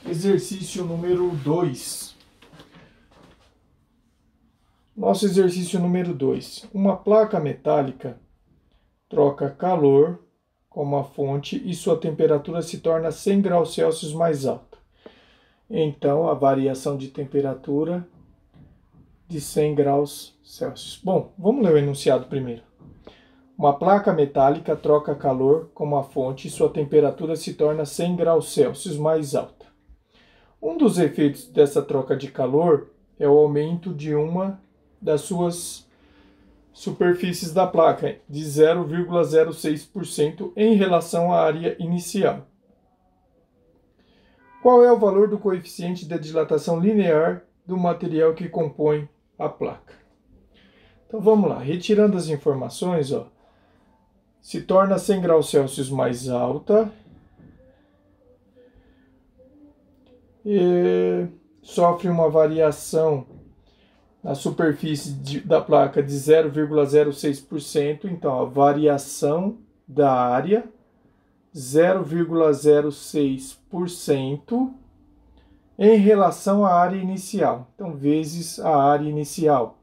Exercício número 2. Nosso exercício número 2. Uma placa metálica troca calor com uma fonte e sua temperatura se torna 100 graus Celsius mais alta. Então, a variação de temperatura de 100 graus Celsius. Bom, vamos ler o enunciado primeiro. Uma placa metálica troca calor com uma fonte e sua temperatura se torna 100 graus Celsius mais alta. Um dos efeitos dessa troca de calor é o aumento de uma das suas superfícies da placa, de 0,06% em relação à área inicial. Qual é o valor do coeficiente de dilatação linear do material que compõe a placa? Então vamos lá, retirando as informações, se torna 100 graus Celsius mais alta e sofre uma variação na superfície da placa de 0,06%, então a variação da área 0,06% em relação à área inicial, então vezes a área inicial.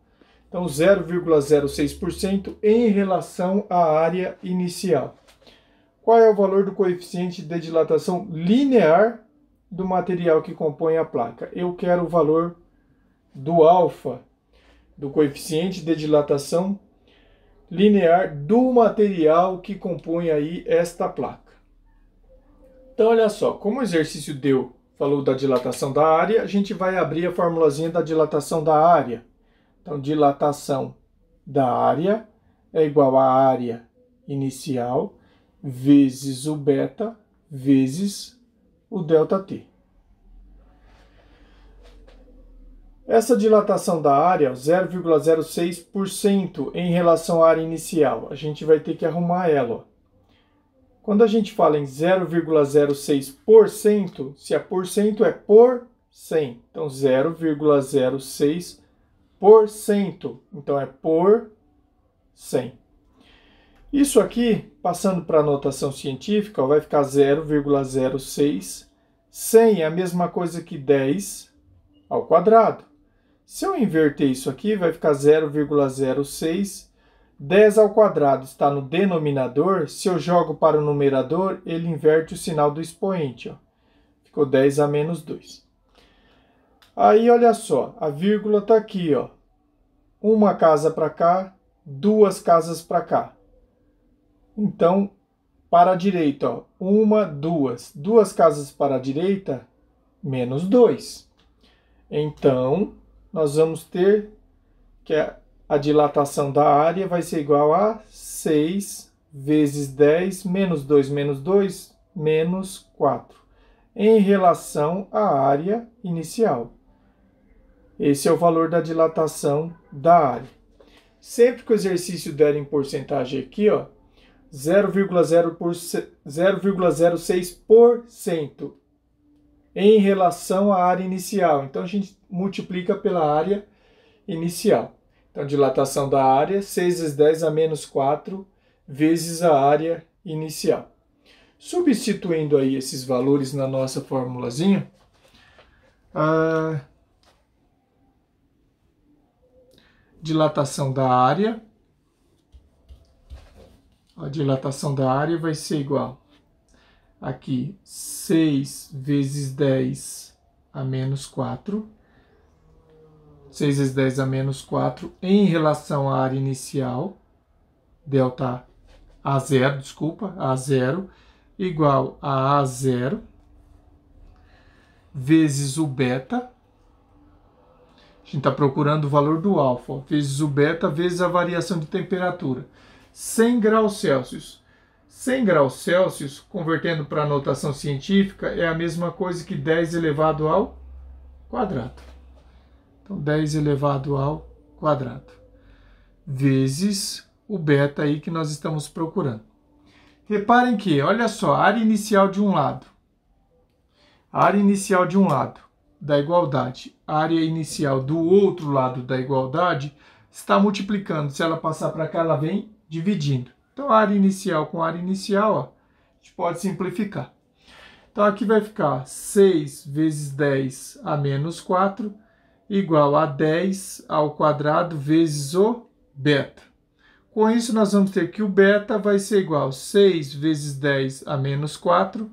Então 0,06% em relação à área inicial. Qual é o valor do coeficiente de dilatação linear do material que compõe a placa? Eu quero o valor do alfa, do coeficiente de dilatação linear do material que compõe aí esta placa. Então, olha só, como o exercício falou da dilatação da área, a gente vai abrir a formulazinha da dilatação da área. Então, dilatação da área é igual à área inicial vezes o beta vezes o ΔT. Essa dilatação da área, 0,06% em relação à área inicial, a gente vai ter que arrumar ela. Quando a gente fala em 0,06%, se a porcento é por 100, então 0,06%, então é por 100. Isso aqui, passando para a notação científica, vai ficar 0,06. 100 é a mesma coisa que 10 ao quadrado. Se eu inverter isso aqui, vai ficar 0,06. 10 ao quadrado está no denominador. Se eu jogo para o numerador, ele inverte o sinal do expoente. Ficou 10 a menos 2. Aí, olha só, a vírgula está aqui. Uma casa para cá, duas casas para cá. Então, para a direita, uma, duas. Duas casas para a direita, menos 2. Então, nós vamos ter que a dilatação da área vai ser igual a 6 vezes 10 menos 2 menos 4, em relação à área inicial. Esse é o valor da dilatação da área. Sempre que o exercício der em porcentagem aqui, 0,06% em relação à área inicial. Então, a gente multiplica pela área inicial. Então, dilatação da área, 6 vezes 10 a menos 4, vezes a área inicial. Substituindo aí esses valores na nossa formulazinha, a dilatação da área vai ser igual aqui 6 vezes 10 a menos 4. 6 vezes 10 a menos 4 em relação à área inicial, delta A0, igual a A0, vezes o beta. A gente está procurando o valor do alfa, vezes o beta, vezes a variação de temperatura. 100 graus Celsius. 100 graus Celsius, convertendo para a notação científica, é a mesma coisa que 10 elevado ao quadrado. Então, 10 elevado ao quadrado, vezes o beta aí que nós estamos procurando. Reparem que, olha só, a área inicial de um lado. A área inicial de um lado da igualdade, a área inicial do outro lado da igualdade, está multiplicando. Se ela passar para cá, ela vem dividindo. Então, a área inicial com a área inicial, a gente pode simplificar. Então, aqui vai ficar 6 vezes 10 a menos 4 igual a 10 ao quadrado vezes o beta. Com isso, nós vamos ter que o beta vai ser igual a 6 vezes 10 a menos 4.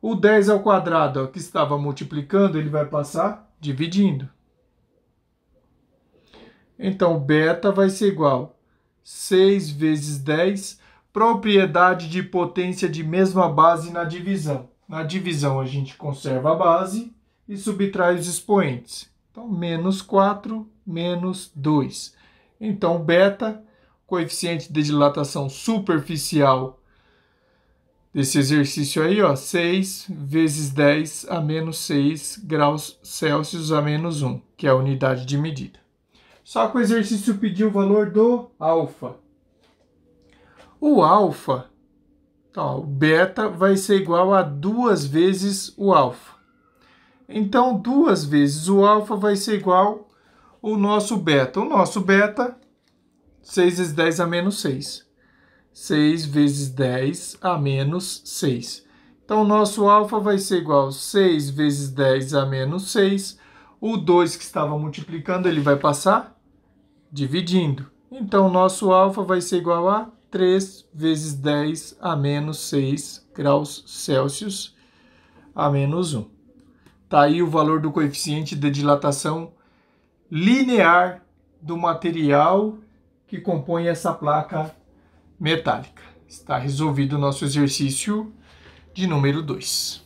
O 10 ao quadrado, ó, que estava multiplicando, ele vai passar dividindo. Então, beta vai ser igual a 6 vezes 10, propriedade de potência de mesma base na divisão. Na divisão, a gente conserva a base e subtrai os expoentes. Então, menos 4, menos 2. Então, beta, coeficiente de dilatação superficial desse exercício aí, ó, 6 vezes 10 a menos 6 graus Celsius a menos 1, que é a unidade de medida. Só que o exercício pediu o valor do alfa. O alfa, então, o beta vai ser igual a 2 vezes o alfa. Então, 2 vezes o alfa vai ser igual ao nosso beta. O nosso beta, 6 vezes 10 a menos 6. 6 vezes 10 a menos 6. Então, o nosso alfa vai ser igual a 6 vezes 10 a menos 6. O 2 que estava multiplicando, ele vai passar dividindo. Então, o nosso alfa vai ser igual a 3 vezes 10 a menos 6 graus Celsius a menos 1. Está aí o valor do coeficiente de dilatação linear do material que compõe essa placa metálica. Está resolvido o nosso exercício de número 2.